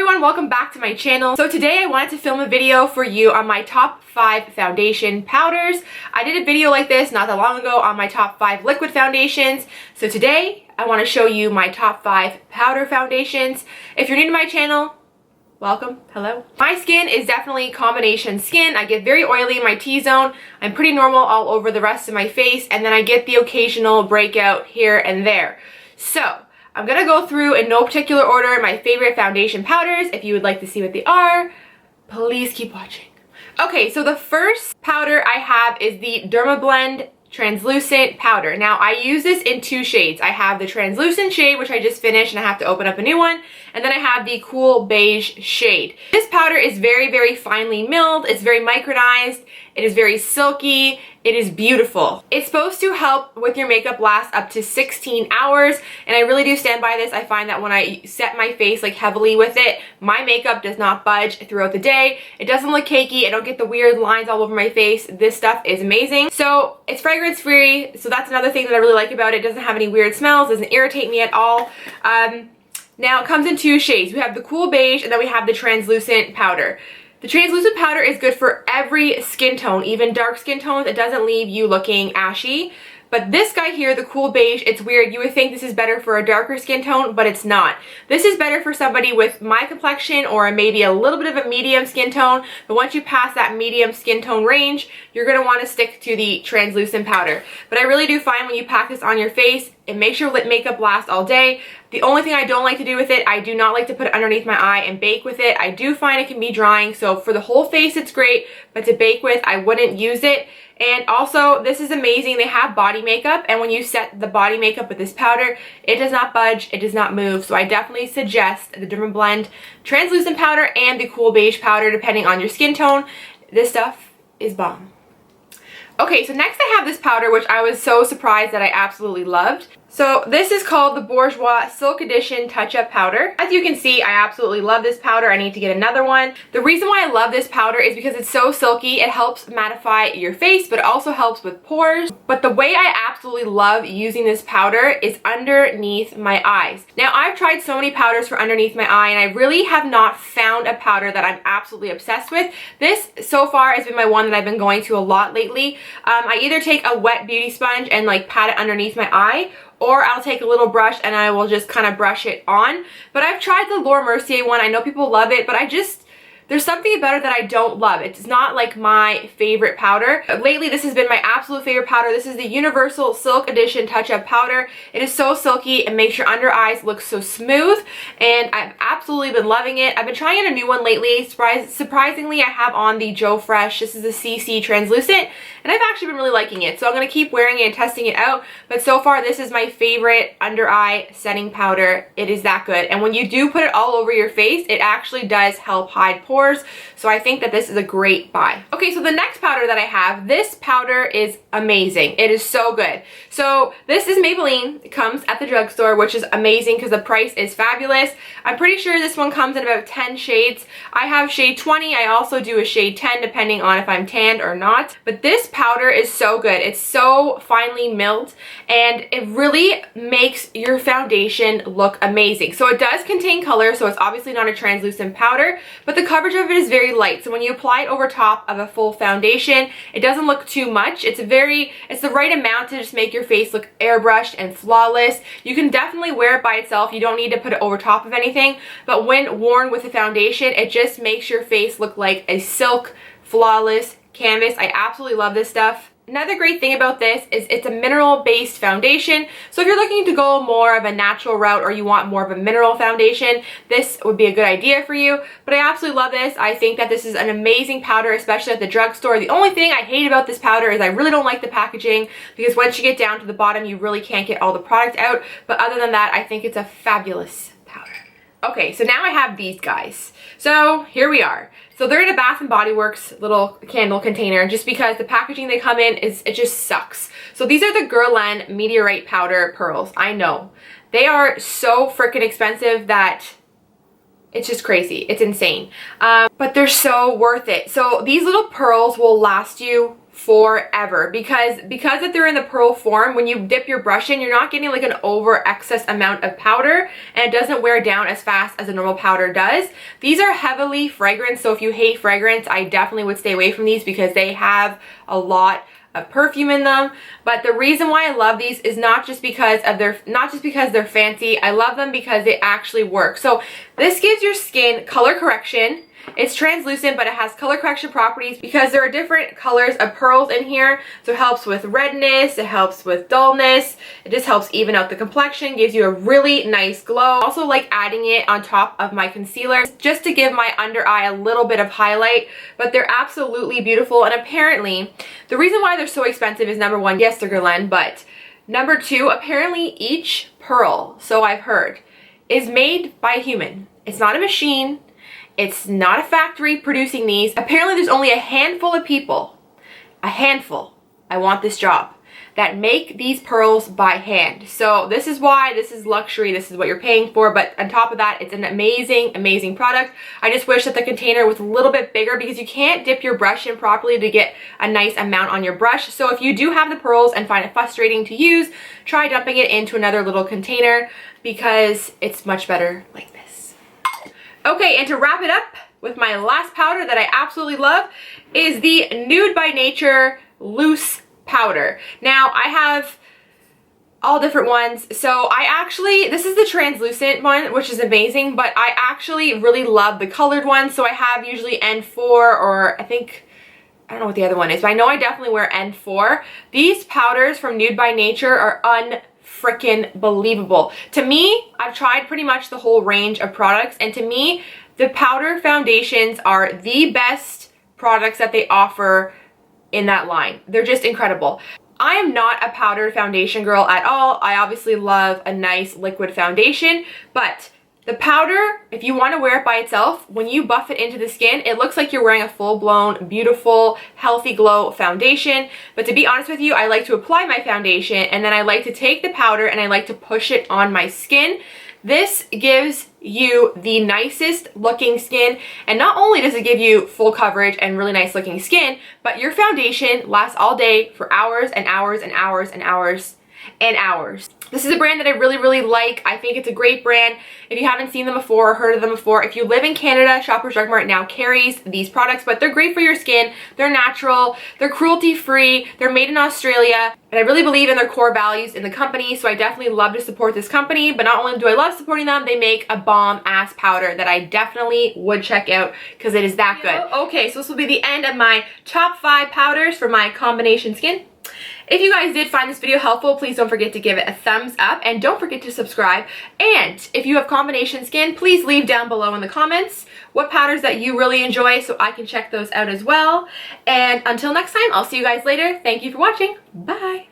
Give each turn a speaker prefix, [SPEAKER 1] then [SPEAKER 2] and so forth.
[SPEAKER 1] everyone, welcome back to my channel. So today I wanted to film a video for you on my top 5 foundation powders. I did a video like this not that long ago on my top 5 liquid foundations. So today I want to show you my top 5 powder foundations. If you're new to my channel, welcome, hello. My skin is definitely combination skin. I get very oily in my T-zone. I'm pretty normal all over the rest of my face, and then I get the occasional breakout here and there. So I'm gonna go through in no particular order my favorite foundation powders. If you would like to see what they are, please keep watching. Okay, so the first powder I have is the Dermablend translucent powder. Now I use this in 2 shades. I have the translucent shade, which I just finished and I have to open up a new one, and then I have the cool beige shade. This powder is very, very finely milled. It's very micronized. It is very silky. It is beautiful. It's supposed to help with your makeup last up to 16 hours, and I really do stand by this. I find that when I set my face like heavily with it, my makeup does not budge throughout the day. It doesn't look cakey. I don't get the weird lines all over my face. This stuff is amazing. So it's fragrance free, so that's another thing that I really like about it. It doesn't have any weird smells, doesn't irritate me at all. Now it comes in 2 shades. We have the cool beige and then we have the translucent powder. The translucent powder is good for every skin tone, even dark skin tones. It doesn't leave you looking ashy. But this guy here, the cool beige, it's weird. You would think this is better for a darker skin tone, but it's not. This is better for somebody with my complexion or maybe a little bit of a medium skin tone. But once you pass that medium skin tone range, you're going to want to stick to the translucent powder. But I really do find when you pack this on your face, it makes your makeup last all day. The only thing I don't like to do with it, I do not like to put it underneath my eye and bake with it. I do find it can be drying, so for the whole face it's great, but to bake with, I wouldn't use it. And also, this is amazing. They have body makeup, and when you set the body makeup with this powder, it does not budge, it does not move. So I definitely suggest the Dermablend translucent powder and the cool beige powder, depending on your skin tone. This stuff is bomb. Okay, so next I have this powder, which I was so surprised that I absolutely loved. So this is called the Bourjois Silk Edition Touch-Up Powder. As you can see, I absolutely love this powder. I need to get another one. The reason why I love this powder is because it's so silky. It helps mattify your face, but it also helps with pores. But the way I absolutely love using this powder is underneath my eyes. Now, I've tried so many powders for underneath my eye, and I really have not found a powder that I'm absolutely obsessed with. This, so far, has been my one that I've been going to a lot lately. I either take a wet beauty sponge and like pat it underneath my eye, or I'll take a little brush and I will just kind of brush it on. But I've tried the Laura Mercier one. I know people love it, but there's something about it that I don't love. It's not like my favorite powder. Lately, this has been my absolute favorite powder. This is the Universal Silk Edition Touch-Up Powder. It is so silky and makes your under eyes look so smooth, and I've absolutely been loving it. I've been trying a new one lately. Surprisingly, I have on the Joe Fresh. This is the CC Translucent, and I've actually been really liking it. So I'm going to keep wearing it and testing it out, but so far this is my favorite under eye setting powder. It is that good, and when you do put it all over your face, it actually does help hide pores. So I think that this is a great buy. Okay, so the next powder that I have, this powder is amazing. It is so good. So this is Maybelline. It comes at the drugstore, which is amazing because the price is fabulous. I'm pretty sure this one comes in about 10 shades. I have shade 20. I also do a shade 10 depending on if I'm tanned or not. But this powder is so good. It's so finely milled, and it really makes your foundation look amazing. So it does contain color, so it's obviously not a translucent powder, but the coverage of it is very light. So when you apply it over top of a full foundation, it doesn't look too much. It's the right amount to just make your face look airbrushed and flawless. You can definitely wear it by itself. You don't need to put it over top of anything, but when worn with a foundation, it just makes your face look like a silk, flawless canvas. I absolutely love this stuff. Another great thing about this is it's a mineral-based foundation. So if you're looking to go more of a natural route or you want more of a mineral foundation, this would be a good idea for you. But I absolutely love this. I think that this is an amazing powder, especially at the drugstore. The only thing I hate about this powder is I really don't like the packaging, because once you get down to the bottom, you really can't get all the product out. But other than that, I think it's a fabulous powder. Okay, so now I have these guys. So here we are. So they're in a Bath & Body Works little candle container, just because the packaging they come in it just sucks. So these are the Guerlain Meteorite Powder Pearls. I know. They are so freaking expensive that it's just crazy. It's insane. But they're so worth it. So these little pearls will last you forever because if they're in the pearl form, when you dip your brush in, you're not getting like an over excess amount of powder, and it doesn't wear down as fast as a normal powder does. These are heavily fragranced, so if you hate fragrance, I definitely would stay away from these because they have a lot of perfume in them. But the reason why I love these is not just because they're fancy. I love them because they actually work. So this gives your skin color correction. It's translucent, but it has color correction properties because there are different colors of pearls in here. So it helps with redness, it helps with dullness, it just helps even out the complexion, gives you a really nice glow. I also like adding it on top of my concealer just to give my under eye a little bit of highlight, but they're absolutely beautiful. And apparently, the reason why they're so expensive is number one, yes, they're Guerlain, but number two, apparently each pearl, so I've heard, is made by a human. It's not a machine. It's not a factory producing these. Apparently there's only a handful of people, a handful, I want this job, that make these pearls by hand. So this is why this is luxury, this is what you're paying for, but on top of that, it's an amazing, amazing product. I just wish that the container was a little bit bigger because you can't dip your brush in properly to get a nice amount on your brush. So if you do have the pearls and find it frustrating to use, try dumping it into another little container because it's much better like this. Okay, and to wrap it up with my last powder that I absolutely love is the Nude by Nature Loose Powder. Now, I have all different ones. So this is the translucent one, which is amazing, but I actually really love the colored one. So I have usually N4 or I don't know what the other one is, but I know I definitely wear N4. These powders from Nude by Nature are freaking believable. To me, I've tried pretty much the whole range of products, and to me, the powder foundations are the best products that they offer in that line. They're just incredible. I am not a powdered foundation girl at all. I obviously love a nice liquid foundation, but the powder, if you want to wear it by itself, when you buff it into the skin, it looks like you're wearing a full-blown, beautiful, healthy glow foundation. But to be honest with you, I like to apply my foundation and then I like to take the powder and I like to push it on my skin. This gives you the nicest looking skin, and not only does it give you full coverage and really nice looking skin, but your foundation lasts all day for hours and hours and hours and hours and hours. This is a brand that I really, really like. I think it's a great brand. If you haven't seen them before or heard of them before, if you live in Canada, Shoppers Drug Mart now carries these products, but they're great for your skin. They're natural, they're cruelty-free, they're made in Australia, and I really believe in their core values in the company, so I definitely love to support this company. But not only do I love supporting them, they make a bomb-ass powder that I definitely would check out because it is that good. Okay, so this will be the end of my top 5 powders for my combination skin. If you guys did find this video helpful, please don't forget to give it a thumbs up and don't forget to subscribe. And if you have combination skin, please leave down below in the comments what powders that you really enjoy so I can check those out as well. And until next time, I'll see you guys later. Thank you for watching. Bye.